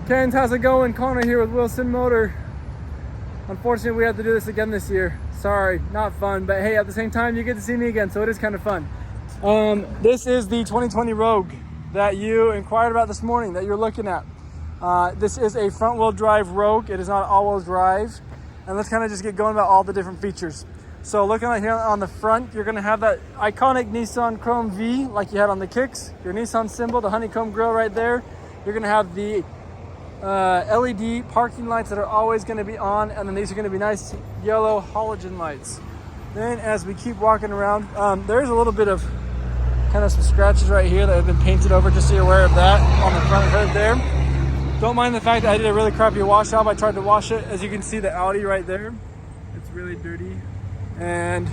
Kens, how's it going? Connor here with Wilson Motor. Unfortunately, we had to do this again this year. Sorry, not fun, but hey, at the same time, you get to see me again, so it is kind of fun. This is the 2020 Rogue that you inquired about this morning, that you're looking at. This is a front-wheel drive Rogue. It is not all-wheel drive. And let's kind of just get going about all the different features. So looking at here on the front, you're gonna have that iconic Nissan Chrome V like you had on the kicks. Your Nissan symbol, the honeycomb grille right there. You're gonna have the LED parking lights that are always gonna be on, and then these are gonna be nice yellow halogen lights. Then as we keep walking around, there's a little bit of kind of some scratches right here that have been painted over, just so you're aware of that on the front hood there. Don't mind the fact that I did a really crappy wash job. I tried to wash it. As you can see, the Audi right there, it's really dirty. And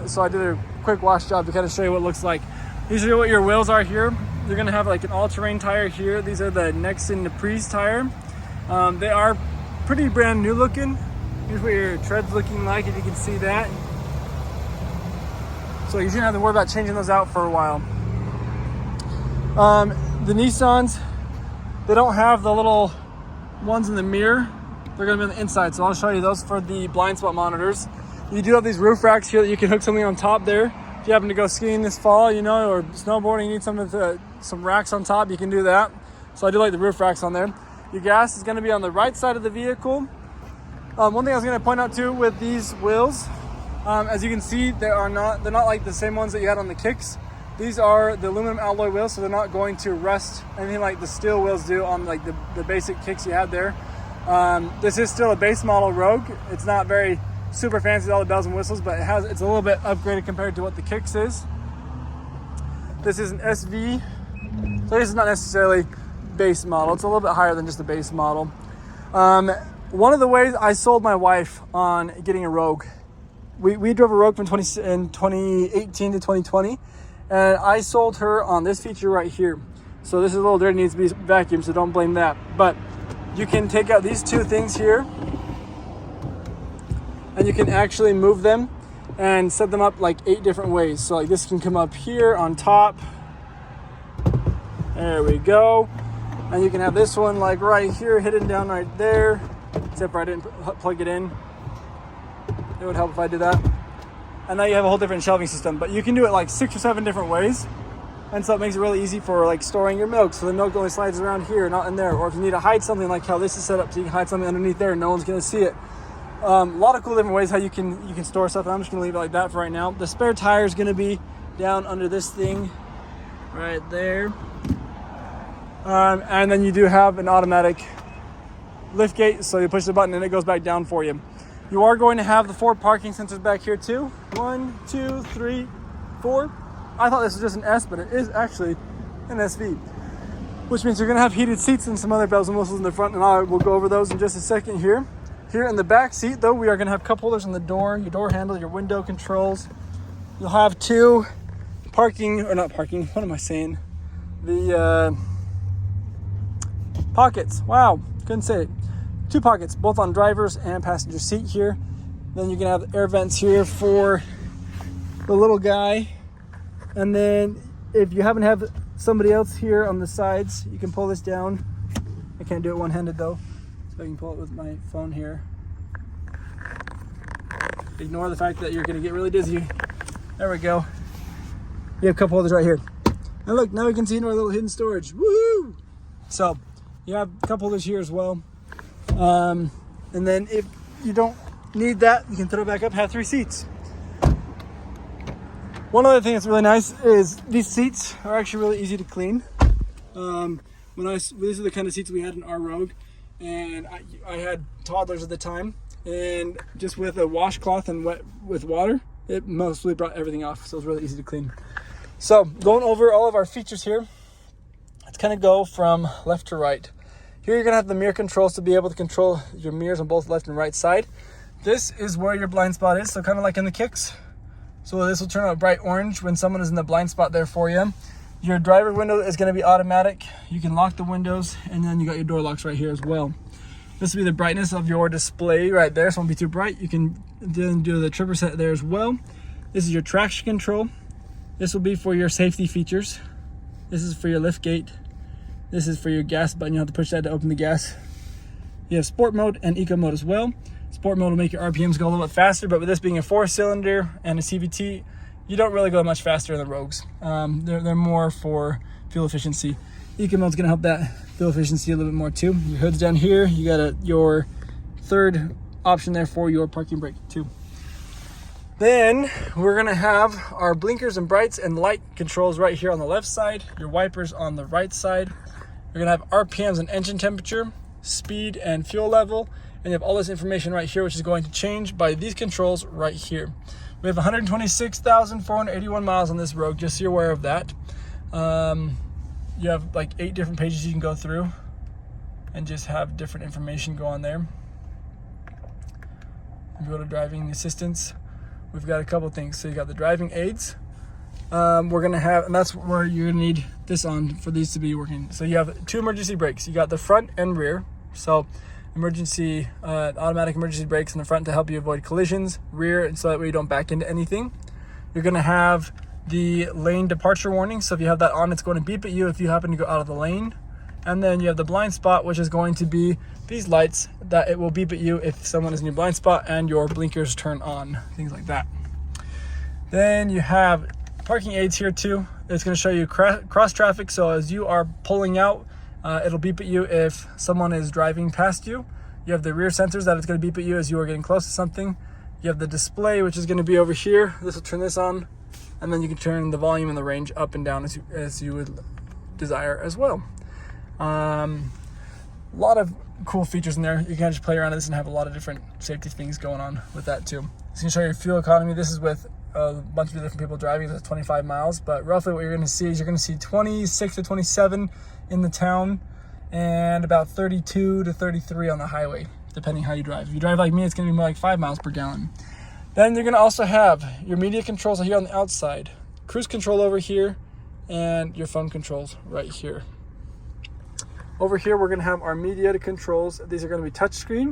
so I did a quick wash job to kind of show you what it looks like. These are what your wheels are here. You're gonna have like an all-terrain tire here. These are the Nexen Neprise tire. They are pretty brand new looking. Here's what your tread's looking like, if you can see that. So you shouldn't have to worry about changing those out for a while. The Nissans, they don't have the little ones in the mirror. They're gonna be on the inside, so I'll show you those for the blind spot monitors. You do have these roof racks here that you can hook something on top there. If you happen to go skiing this fall, you know, or snowboarding, you need some racks on top, you can do that. So I do like the roof racks on there. Your gas is gonna be on the right side of the vehicle. One thing I was gonna point out too with these wheels, as you can see, they're not like the same ones that you had on the kicks. These are the aluminum alloy wheels, so they're not going to rust anything like the steel wheels do on like the basic kicks you had there. This is still a base model Rogue. It's not very super fancy with all the bells and whistles, but it's a little bit upgraded compared to what the kicks is. This is an SV, so this is not necessarily base model. It's a little bit higher than just a base model. One of the ways I sold my wife on getting a Rogue, we drove a Rogue from 2018 to 2020, and I sold her on this feature right here. So this is a little dirty, needs to be vacuumed, so don't blame that. But you can take out these two things here, and you can actually move them and set them up like 8 different ways. So like this can come up here on top. There we go. And you can have this one like right here, hidden down right there. Except for I didn't plug it in. It would help if I did that. And now you have a whole different shelving system, but you can do it like 6 or 7 different ways. And so it makes it really easy for like storing your milk. So the milk only slides around here, not in there. Or if you need to hide something, like how this is set up, so you can hide something underneath there and no one's gonna see it. A lot of cool different ways how you can store stuff. I'm just gonna leave it like that for right now. The spare tire is gonna be down under this thing right there. And then you do have an automatic lift gate, so you push the button and it goes back down for you. You are going to have the 4 parking sensors back here too. 1, 2, 3, 4. I thought this was just an S, but it is actually an SV, which means you're gonna have heated seats and some other bells and whistles in the front, and I will go over those in just a second here. Here in the back seat though, we are gonna have cup holders on the door, your door handle, your window controls. You'll have 2 parking, or not parking, what am I saying? The pockets, wow, couldn't say it. 2 pockets, both on driver's and passenger seat here. Then you're gonna have air vents here for the little guy. And then if you happen to have somebody else here on the sides, you can pull this down. I can't do it one-handed though, so I can pull it with my phone here. Ignore the fact that you're gonna get really dizzy. There we go. You have cup holders right here. And look, now we can see into our little hidden storage. Woohoo! So you have cup holders here as well. And then if you don't need that, you can throw it back up, have 3 seats. One other thing that's really nice is these seats are actually really easy to clean. These are the kind of seats we had in our Rogue, and I had toddlers at the time, and just with a washcloth and wet with water, it mostly brought everything off, so it was really easy to clean. So going over all of our features here, let's kind of go from left to right. Here you're gonna have the mirror controls to be able to control your mirrors on both left and right side. This is where your blind spot is, so kind of like in the kicks. So this will turn out bright orange when someone is in the blind spot there for you. Your driver window is going to be automatic. You can lock the windows, and then you got your door locks right here as well. This will be the brightness of your display right there, so it won't be too bright. You can then do the tripper set there as well. This is your traction control. This will be for your safety features. This is for your lift gate. This is for your gas button. You have to push that to open the gas. You have sport mode and eco mode as well. Sport mode will make your RPMs go a little bit faster, but with this being a 4-cylinder and a CVT, you don't really go much faster in the Rogues. They're more for fuel efficiency. Eco mode's gonna help that fuel efficiency a little bit more too. Your hood's down here. You got your third option there for your parking brake too. Then we're gonna have our blinkers and brights and light controls right here on the left side, your wipers on the right side. You're gonna have RPMs and engine temperature, speed and fuel level, and you have all this information right here, which is going to change by these controls right here. We have 126,481 miles on this Rogue, just so you're aware of that. You have like 8 different pages you can go through and just have different information go on there. If you go to driving assistance, we've got a couple things. So you got the driving aids. We're gonna have, and that's where you're gonna need this on for these to be working. So you have 2 emergency brakes. You got the front and rear. So automatic emergency brakes in the front to help you avoid collisions, rear, and so that way you don't back into anything. You're gonna have the lane departure warning. So if you have that on, it's going to beep at you if you happen to go out of the lane. And then you have the blind spot, which is going to be these lights that it will beep at you if someone is in your blind spot and your blinkers turn on, things like that. Then you have parking aids here too. It's going to show you cross traffic. So as you are pulling out, it'll beep at you if someone is driving past you. You have the rear sensors that it's going to beep at you as you are getting close to something. You have the display, which is going to be over here. This will turn this on, and then you can turn the volume and the range up and down as you would desire as well. A lot of cool features in there. You can just play around with this and have a lot of different safety things going on with that too. It's going to show your fuel economy. This is with a bunch of different people driving. It's 25 miles, but roughly what you're going to see is you're going to see 26 to 27 in the town and about 32 to 33 on the highway, depending how you drive. If you drive like me, it's going to be more like 5 miles per gallon. Then you're going to also have your media controls here on the outside, cruise control over here, and your phone controls right here. Over here, we're going to have our media controls. These are going to be touchscreen.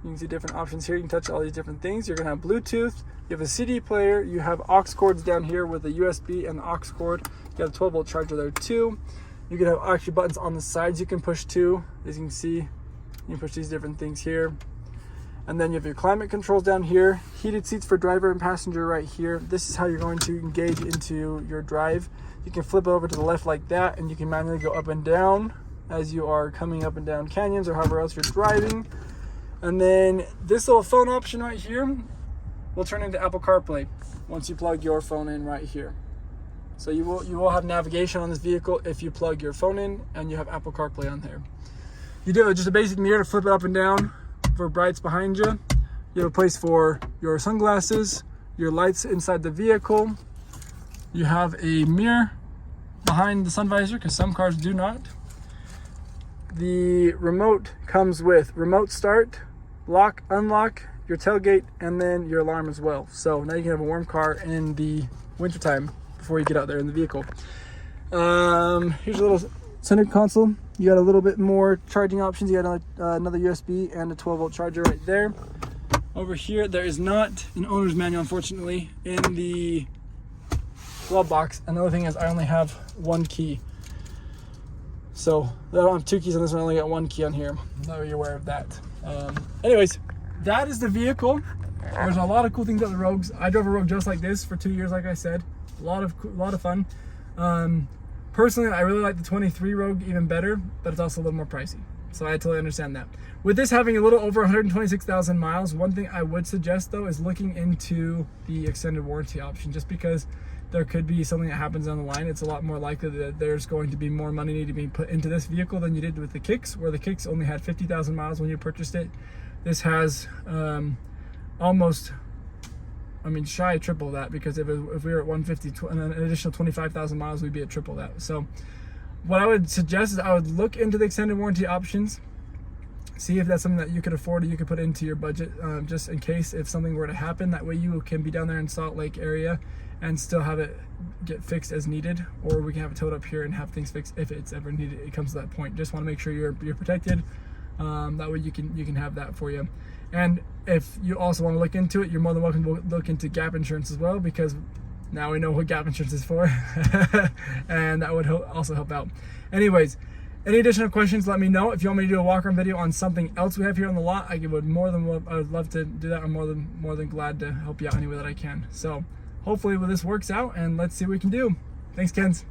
You can see different options here. You can touch all these different things. You're going to have Bluetooth. You have a CD player. You have aux cords down here with a USB and the aux cord. You have a 12-volt charger there too. You can have actually buttons on the sides you can push too. As you can see, you can push these different things here. And then you have your climate controls down here. Heated seats for driver and passenger right here. This is how you're going to engage into your drive. You can flip over to the left like that, and you can manually go up and down as you are coming up and down canyons or however else you're driving. And then this little phone option right here will turn into Apple CarPlay once you plug your phone in right here. So you will have navigation on this vehicle if you plug your phone in and you have Apple CarPlay on there. You do have just a basic mirror to flip it up and down for brights behind you. You have a place for your sunglasses, your lights inside the vehicle. You have a mirror behind the sun visor because some cars do not. The remote comes with remote start, lock, unlock, your tailgate, and then your alarm as well. So now you can have a warm car in the wintertime before you get out there in the vehicle. Here's a little center console. You got a little bit more charging options. You got another USB and a 12-volt charger right there. Over here, there is not an owner's manual, unfortunately, in the glove box. Another thing is I only have 1 key. So I don't have 2 keys on this one, I only got 1 key on here. That way you're aware of that. Anyways, that is the vehicle. There's a lot of cool things about the Rogues. I drove a Rogue just like this for 2 years, like I said. A lot of fun. Personally, I really like the 23 Rogue even better, but it's also a little more pricey. So I totally understand that. With this having a little over 126,000 miles, one thing I would suggest though is looking into the extended warranty option, just because there could be something that happens down the line. It's a lot more likely that there's going to be more money needing to be put into this vehicle than you did with the Kicks, where the Kicks only had 50,000 miles when you purchased it. This has almost, shy of triple that, because if we were at 150 and an additional 25,000 miles, we'd be at triple that. So what I would suggest is I would look into the extended warranty options, see if that's something that you could afford or you could put into your budget, just in case if something were to happen. That way you can be down there in Salt Lake area and still have it get fixed as needed, or we can have it towed up here and have things fixed if it's ever needed. It comes to that point. Just want to make sure you're protected. That way you can have that for you. And if you also want to look into it, you're more than welcome to look into gap insurance as well, because now we know what gap insurance is for. And that would also help out. Anyways, any additional questions, let me know. If you want me to do a walk-around video on something else we have here on the lot, I would love to do that. I'm more than glad to help you out any way that I can. So hopefully this works out, and let's see what we can do. Thanks, Kens.